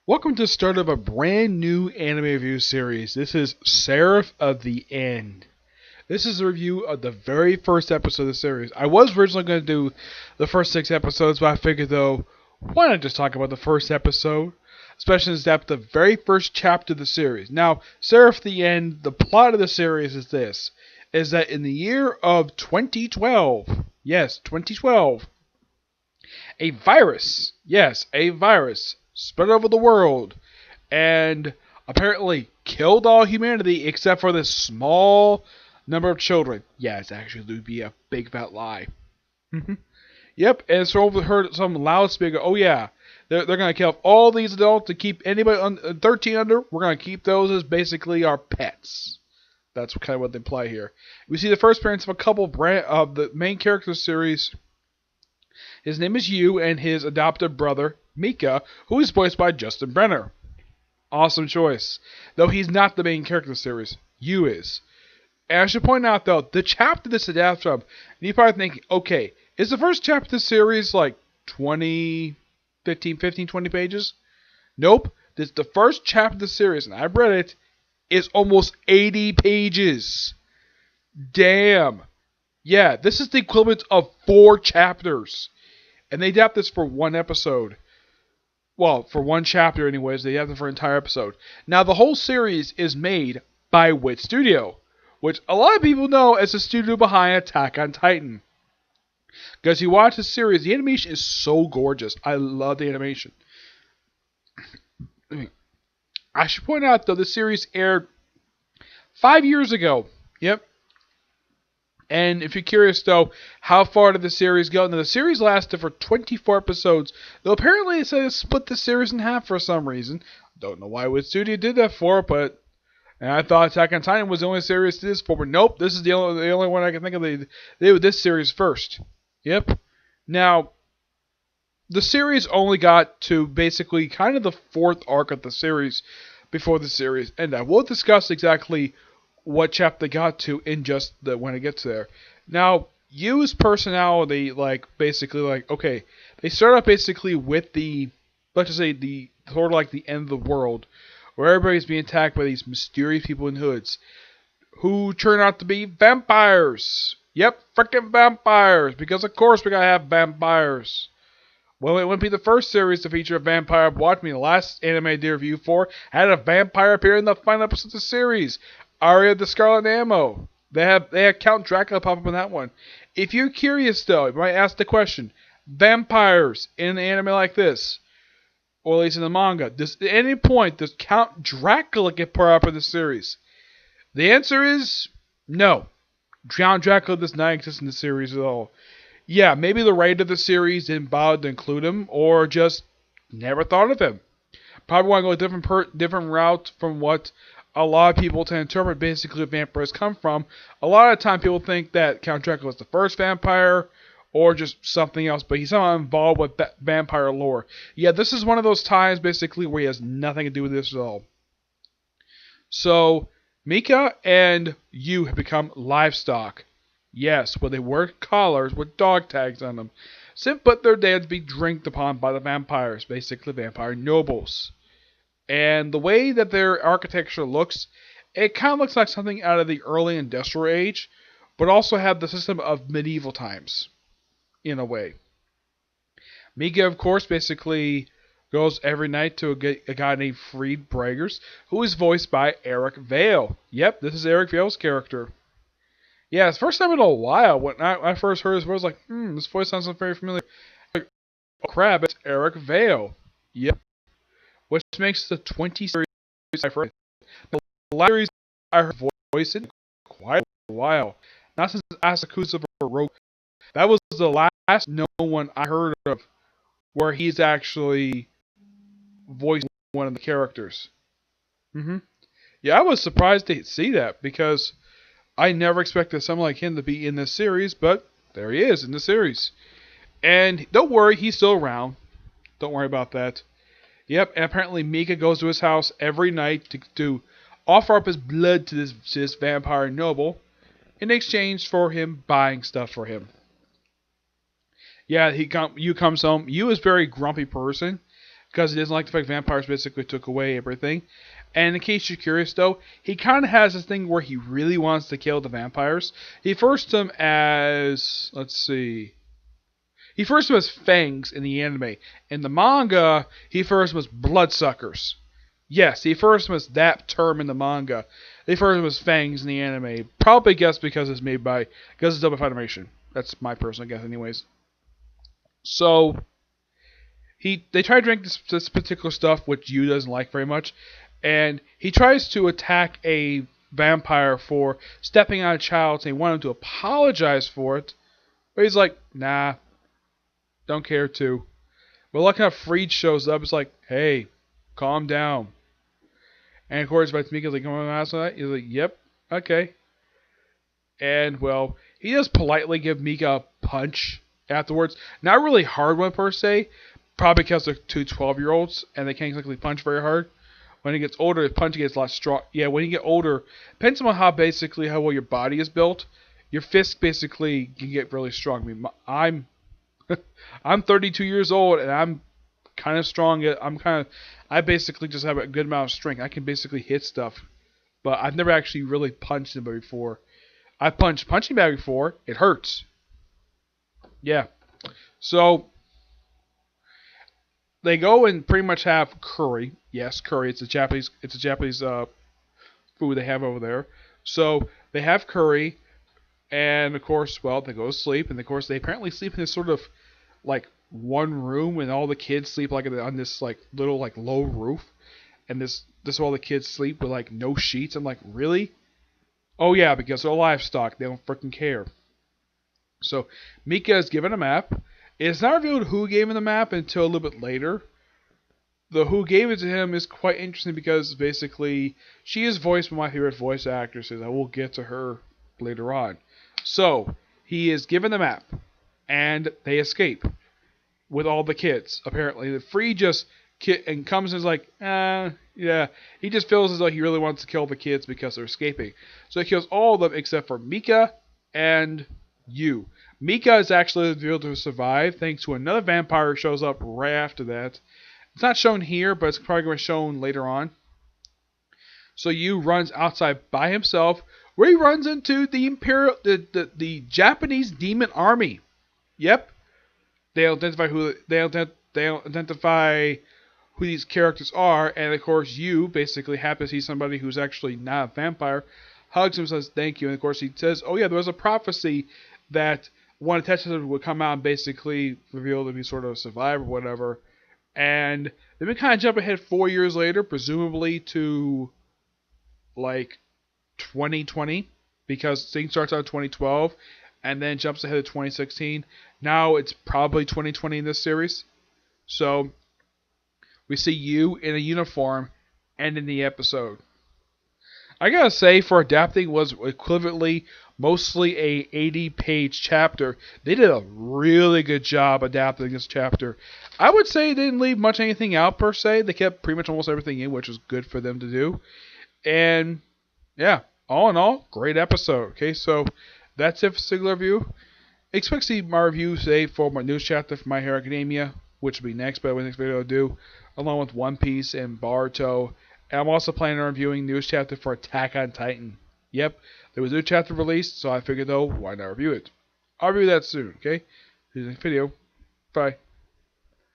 Welcome to the start of a brand new anime review series. This is Seraph of the End. This is a review of the very first episode of the series. I was originally going to do the first 6 episodes, but I figured though, why not just talk about the first episode? Especially since that's the very first chapter of the series. Now, Seraph of the End, the plot of the series is this. Is that in the year of 2012, yes, 2012, a virus, yes, a virus, spread over the world and apparently killed all humanity except for this small number of children. Yeah, it's actually would be a big fat lie. Yep, and so overheard some loudspeaker. Oh yeah, they're gonna kill all these adults to keep anybody 13 under. We're gonna keep those as basically our pets. That's kind of what they imply here. We see the first appearance of a couple of the main character series. His name is Yu, and his adopted brother, Mika, who is voiced by Justin Brenner. Awesome choice. Though he's not the main character of the series. Yu is. And I should point out, though, the chapter this adapts from, and you're probably thinking, okay, is the first chapter of the series like 20 pages? Nope. This is the first chapter of the series, and I've read it, is almost 80 pages. Damn. Yeah, this is the equivalent of 4 chapters. And they adapt this for one episode. Well, for one chapter anyways, they adapt it for an entire episode. Now, the whole series is made by Wit Studio, which a lot of people know as the studio behind Attack on Titan. Because you watch the series, the animation is so gorgeous. I love the animation. I should point out, though, the series aired 5 years ago. Yep. And if you're curious, though, how far did the series go? Now, the series lasted for 24 episodes, though apparently it said it split the series in half for some reason. Don't know why Wit Studio did that for, but... And I thought Attack on Titan was the only series to do this for, but nope, this is the only one I can think of. They did this series first. Yep. Now, the series only got to basically kind of the 4th arc of the series before the series ended. I will discuss exactly what chapter they got to in just when it gets there. Now, Yu's personality, okay, they start out basically with let's just say the sort of like the end of the world, where everybody's being attacked by these mysterious people in hoods, who turn out to be vampires. Yep, frickin' vampires, because of course we gotta have vampires. Well, it wouldn't be the first series to feature a vampire. Watch me, the last anime I did review for had a vampire appear in the final episode of the series. Aria the Scarlet Ammo. They had Count Dracula pop up in that one. If you're curious though, you might ask the question: vampires in an anime like this, or at least in the manga, at any point does Count Dracula get put up in the series? The answer is no. Count Dracula does not exist in the series at all. Yeah, maybe the writer of the series didn't bother to include him, or just never thought of him. Probably want to go a different route from what a lot of people to interpret basically where vampires come from. A lot of the time people think that Count Dracula was the first vampire or just something else, but he's somehow involved with vampire lore. Yeah, this is one of those times basically where he has nothing to do with this at all. So, Mika and Yu have become livestock. Yes, where they wear collars with dog tags on them. But they're there to be drinked upon by the vampires, basically vampire nobles. And the way that their architecture looks, it kind of looks like something out of the early industrial age, but also have the system of medieval times, in a way. Mika, of course, basically goes every night to a guy named Freed Braggers, who is voiced by Eric Vale. Yep, this is Eric Vale's character. Yeah, it's the first time in a while when I first heard his voice, like, this voice sounds very familiar. Like, oh crap, it's Eric Vale. Yep. Which makes the 20 series I've heard. The last series I heard voice in quite a while. Not since Asakusa wrote. That was the last no one I heard of where he's actually voicing one of the characters. Yeah, I was surprised to see that because I never expected someone like him to be in this series, but there he is in the series. And don't worry, he's still around. Don't worry about that. Yep, and apparently Mika goes to his house every night to offer up his blood to this vampire noble in exchange for him buying stuff for him. Yeah, Yu comes home. Yu is a very grumpy person because he doesn't like the fact vampires basically took away everything. And in case you're curious, though, he kind of has this thing where he really wants to kill the vampires. He first them as, let's see, he first was fangs in the anime. In the manga, he first was bloodsuckers. Yes, he first was that term in the manga. He first was fangs in the anime. Probably guess because it's done by Funimation. That's my personal guess, anyways. So they try to drink this particular stuff, which Yu doesn't like very much, and he tries to attack a vampire for stepping on a child, and they want him to apologize for it. But he's like, nah, don't care to. But lucky enough, Freed shows up. It's like, hey, calm down. And of course, Mika's like, come on, ask that. He's like, yep, okay. And well, he does politely give Mika a punch afterwards. Not really hard one per se, probably because they're two 12-year-olds and they can't exactly punch very hard. When he gets older, his punch gets a lot strong. Yeah, when you get older, depends on how well your body is built. Your fist basically can get really strong. I mean, I'm 32 years old and I'm kind of strong. I basically just have a good amount of strength. I can basically hit stuff, but I've never actually really punched anybody before. I've punched punching bag before. It hurts. Yeah. So they go and pretty much have curry. Yes, curry. It's a Japanese food they have over there. So they have curry, and of course, well, they go to sleep, and of course they apparently sleep in this sort of like one room, and all the kids sleep like on this like little like low roof, and this is all the kids sleep with like no sheets. I'm like, really? Oh yeah, because they're livestock. They don't freaking care. So Mika is given a map. It's not revealed who gave him the map until a little bit later. The who gave it to him is quite interesting because basically she is voiced by my favorite voice actresses. I will get to her later on. So he is given the map, and they escape with all the kids. Apparently, the Free just and comes and is like, yeah. He just feels as though he really wants to kill the kids because they're escaping. So he kills all of them except for Mika and Yu. Mika is actually able to survive thanks to another vampire who shows up right after that. It's not shown here, but it's probably going to be shown later on. So Yu runs outside by himself, where he runs into the Japanese demon army. Yep, they identify who these characters are, and of course Yu basically happens to see somebody who's actually not a vampire, hugs him and says thank you, and of course he says, oh yeah, there was a prophecy that one attached to him would come out and basically reveal to be sort of a survivor or whatever. And then we kind of jump ahead 4 years later, presumably to like 2020, because things starts out in 2012 and then jumps ahead to 2016. Now it's probably 2020 in this series. So we see Yu in a uniform ending the episode. I gotta say, for adapting was equivalently mostly a 80-page chapter. They did a really good job adapting this chapter. I would say they didn't leave much anything out per se. They kept pretty much almost everything in, which was good for them to do. And yeah, all in all, great episode. Okay, so that's it for Sigler Review. Expect to see my review today for my news chapter for My Hero Academia, which will be next, but the next video I'll do, along with One Piece and Boruto. And I'm also planning on reviewing news chapter for Attack on Titan. Yep, there was a new chapter released, so I figured though, why not review it? I'll review that soon, okay? See you in the next video. Bye.